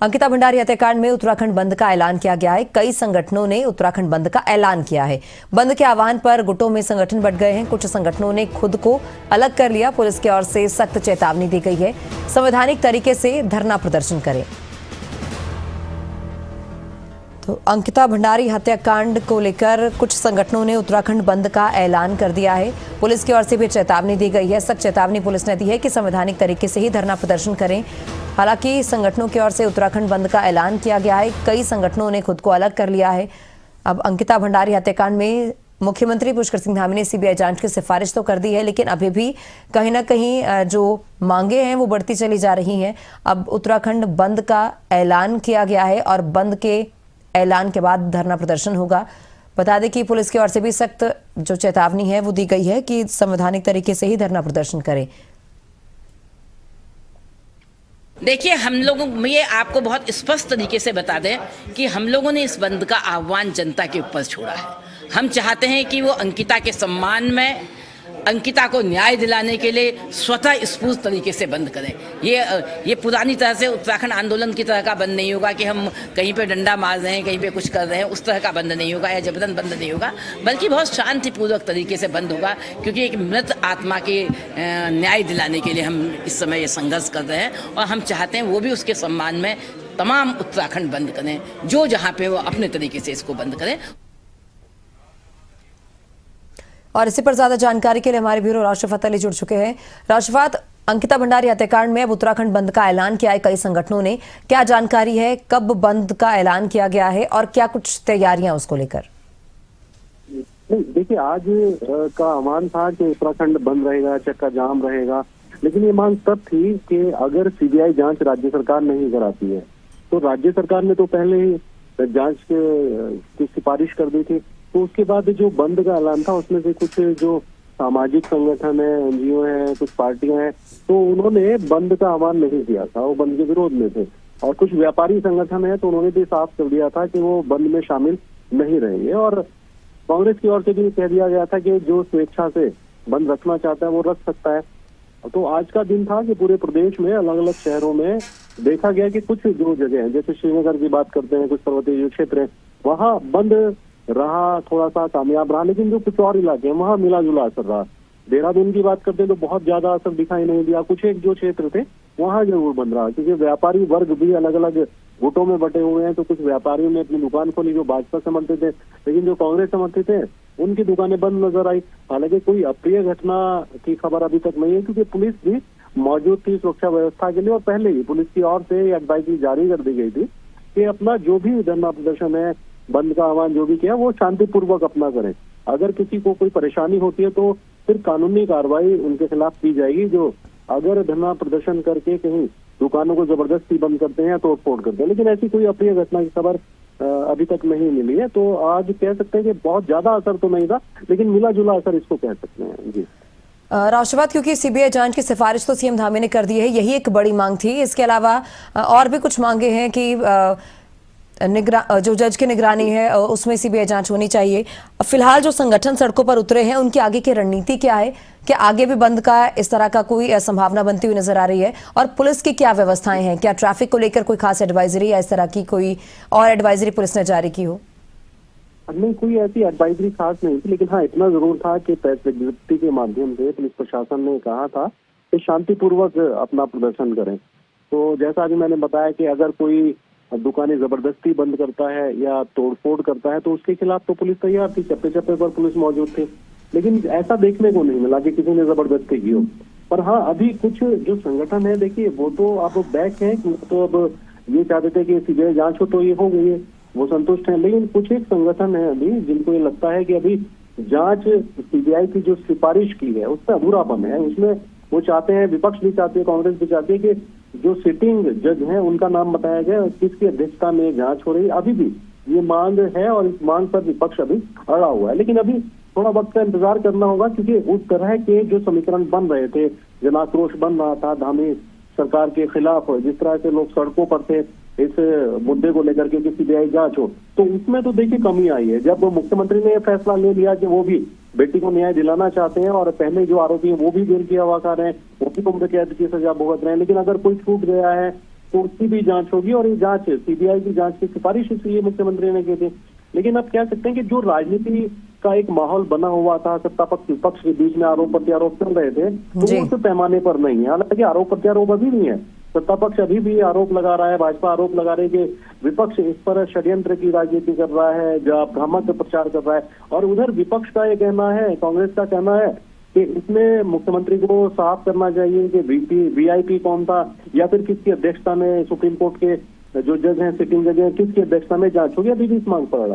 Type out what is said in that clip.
अंकिता भंडारी हत्याकांड में उत्तराखंड बंद का ऐलान किया गया है। कई संगठनों ने उत्तराखंड बंद का ऐलान किया है। बंद के आह्वान पर गुटों में संगठन बंट गए हैं। कुछ संगठनों ने खुद को अलग कर लिया। पुलिस की ओर से सख्त चेतावनी दी गई है, संवैधानिक तरीके से धरना प्रदर्शन करें। तो अंकिता भंडारी हत्याकांड को लेकर कुछ संगठनों ने उत्तराखंड बंद का ऐलान कर दिया है। पुलिस की ओर से भी चेतावनी दी गई है। सख्त चेतावनी पुलिस ने दी है कि संवैधानिक तरीके से ही धरना प्रदर्शन करें। हालांकि संगठनों की ओर से उत्तराखंड बंद का ऐलान किया गया है। कई संगठनों ने खुद को अलग कर लिया है। अब अंकिता भंडारी हत्याकांड में मुख्यमंत्री पुष्कर सिंह धामी ने सीबीआई जांच की सिफारिश तो कर दी है, लेकिन अभी भी कहीं ना कहीं जो मांगे हैं वो बढ़ती चली जा रही हैं। अब उत्तराखंड बंद का ऐलान किया गया है और बंद के ऐलान के बाद धरना प्रदर्शन होगा। बता दें कि पुलिस की ओर से भी सख्त जो चेतावनी है वो दी गई है कि संवैधानिक तरीके से ही धरना प्रदर्शन करें। देखिए, हम लोगों ये आपको बहुत स्पष्ट तरीके से बता दें कि हम लोगों ने इस बंद का आह्वान जनता के ऊपर छोड़ा है। हम चाहते हैं कि वो अंकिता के सम्मान में, अंकिता को न्याय दिलाने के लिए स्वतः स्फूर्त तरीके से बंद करें। ये पुरानी तरह से उत्तराखंड आंदोलन की तरह का बंद नहीं होगा कि हम कहीं पे डंडा मार रहे हैं, कहीं पे कुछ कर रहे हैं, उस तरह का बंद नहीं होगा या जबरन बंद नहीं होगा, बल्कि बहुत शांतिपूर्वक तरीके से बंद होगा। क्योंकि एक मृत आत्मा के न्याय दिलाने के लिए हम इस समय ये संघर्ष कर रहे हैं और हम चाहते हैं वो भी उसके सम्मान में तमाम उत्तराखंड बंद करें, जो जहाँ पे वो अपने तरीके से इसको बंद करें। और इसी पर ज्यादा जानकारी के लिए हमारे ब्यूरो राशिफत अली जुड़ चुके हैं। राशिफत, अंकिता भंडारी हत्याकांड में अब उत्तराखंड बंद का ऐलान किया है कई संगठनों ने, क्या जानकारी है? कब बंद का ऐलान किया गया है और क्या कुछ तैयारियां उसको लेकर? देखिए, आज का आह्वान था कि उत्तराखंड बंद रहेगा, चक्का जाम रहेगा, लेकिन ये मांग तब थी कि अगर सीबीआई जांच राज्य सरकार नहीं कराती है तो राज्य सरकार ने तो पहले ही जांच की सिफारिश कर दी थी। तो उसके बाद जो बंद का ऐलान था उसमें से कुछ जो सामाजिक संगठन है, एनजीओ है, कुछ पार्टियां हैं, तो उन्होंने बंद का आह्वान नहीं किया था, वो बंद के विरोध में थे। और कुछ व्यापारी संगठन है तो उन्होंने भी साफ कर दिया था कि वो बंद में शामिल नहीं रहेंगे। और कांग्रेस की ओर से भी कह दिया गया था कि जो स्वेच्छा से बंद रखना चाहता है वो रख सकता है। तो आज का दिन था कि पूरे प्रदेश में अलग अलग शहरों में देखा गया कि कुछ जो जगह है, जैसे श्रीनगर की बात करते हैं, कुछ पर्वतीय जो क्षेत्र है वहाँ बंद रहा, थोड़ा सा कामयाब रहा, लेकिन जो कुछ और इलाके हैं वहाँ मिला जुला असर रहा। देहरादून की बात करते हैं तो बहुत ज्यादा असर दिखाई नहीं दिया। कुछ एक जो क्षेत्र थे वहाँ जरूर बंद रहा, क्योंकि व्यापारी वर्ग भी अलग अलग गुटों में बटे हुए हैं। तो कुछ व्यापारियों ने अपनी दुकान खोली जो भाजपा समर्थित थे, लेकिन जो कांग्रेस समर्थित है उनकी दुकानें बंद नजर आई। हालांकि कोई अप्रिय घटना की खबर अभी तक नहीं है, क्योंकि पुलिस भी मौजूद थी सुरक्षा व्यवस्था के लिए और पहले ही पुलिस की ओर से एडवाइजरी जारी कर दी गई थी कि अपना जो भी धरना प्रदर्शन है, बंद का आह्वान जो भी किया वो शांतिपूर्वक अपना करें। अगर किसी को कोई परेशानी होती है तो फिर कानूनी कार्रवाई उनके खिलाफ की जाएगी। जो अगर धरना प्रदर्शन करके कहीं दुकानों को जबरदस्ती बंद करते हैं या तोड़ फोड़ करते हैं, लेकिन ऐसी कोई अप्रिय घटना की खबर अभी तक नहीं मिली है। तो आज कह सकते हैं कि बहुत ज्यादा असर तो नहीं था, लेकिन मिला जुला असर इसको कह सकते हैं। जी राष्ट्रवाद, क्योंकि सीबीआई जांच की सिफारिश तो सीएम धामी ने कर दी है, यही एक बड़ी मांग थी। इसके अलावा और भी कुछ मांगे हैं कि जो जज की निगरानी है उसमें सीबीआई जांच होनी चाहिए। फिलहाल जो संगठन सड़कों पर उतरे हैं उनकी आगे की रणनीति क्या है? क्या आगे भी बंद का इस तरह का कोई संभावना बनती हुई नजर आ रही है? और पुलिस की क्या व्यवस्थाएं हैं? क्या ट्रैफिक को लेकर कोई खास एडवाइजरी या इस तरह की कोई और एडवाइजरी पुलिस ने जारी की हो? नहीं, कोई ऐसी एडवाइजरी खास नहीं थी, लेकिन हाँ इतना जरूर था कि प्रेस विज्ञप्ति के माध्यम से पुलिस प्रशासन ने कहा था कि शांतिपूर्वक अपना प्रदर्शन करें। तो जैसा अभी मैंने बताया कि अगर कोई दुकानें जबरदस्ती बंद करता है या तोड़फोड़ करता है तो उसके खिलाफ तो पुलिस तैयार थी, चप्पे चप्पे पर पुलिस मौजूद थी, लेकिन ऐसा देखने को नहीं मिला कि किसी ने जबरदस्ती की हो। पर हाँ, अभी कुछ जो संगठन है, देखिए वो तो अब बैक है, तो अब ये चाहते थे कि सीबीआई जांच हो तो ये हो गई है, वो संतुष्ट है। लेकिन कुछ एक संगठन है अभी जिनको ये लगता है कि अभी जांच सीबीआई की जो सिफारिश की है उससे अधूरापन है। उसमें वो चाहते हैं, विपक्ष भी चाहते हैं, कांग्रेस भी चाहती है कि जो सिटिंग जज हैं उनका नाम बताया गया, किसकी अध्यक्षता में जांच हो रही है। अभी भी ये मांग है और इस मांग पर विपक्ष अभी अड़ा हुआ है, लेकिन अभी थोड़ा वक्त का इंतजार करना होगा, क्योंकि उस तरह के जो समीकरण बन रहे थे, जन आक्रोश बन रहा था धामी सरकार के खिलाफ, जिस तरह से लोग सड़कों पर थे इस मुद्दे को लेकर के कि सीबीआई जांच हो, तो उसमें तो देखिए कमी आई है। जब मुख्यमंत्री ने फैसला ले लिया कि वो भी बेटी को न्याय दिलाना चाहते हैं और पहले जो आरोपी है वो भी जेल की हवा खा रहे हैं, वो भी उम्र कैद की सजा भुगत रहे हैं, लेकिन अगर कोई छूट गया है तो उसकी भी जांच होगी और ये जांच सीबीआई की जांच की सिफारिश इसलिए मुख्यमंत्री ने की थी। लेकिन आप कह सकते हैं कि जो राजनीति का एक माहौल बना हुआ था, सत्ता पक्ष विपक्ष के बीच में आरोप प्रत्यारोप चल रहे थे, तो जी। वो उस पैमाने पर नहीं है। हालांकि आरोप प्रत्यारोप अभी भी है, सत्ता पक्ष अभी भी आरोप लगा रहा है, भाजपा आरोप लगा रही है कि विपक्ष इस पर षड्यंत्र की राजनीति कर रहा है, जो भ्रामक प्रचार कर रहा है। और उधर विपक्ष का ये कहना है, कांग्रेस का कहना है कि इसमें मुख्यमंत्री को साफ करना चाहिए कि वीआईपी कौन था या फिर किसकी अध्यक्षता में सुप्रीम कोर्ट के जो जज हैं, सिटिंग जज हैं, किसकी अध्यक्षता में जांच होगी। अभी भी इस मांग पर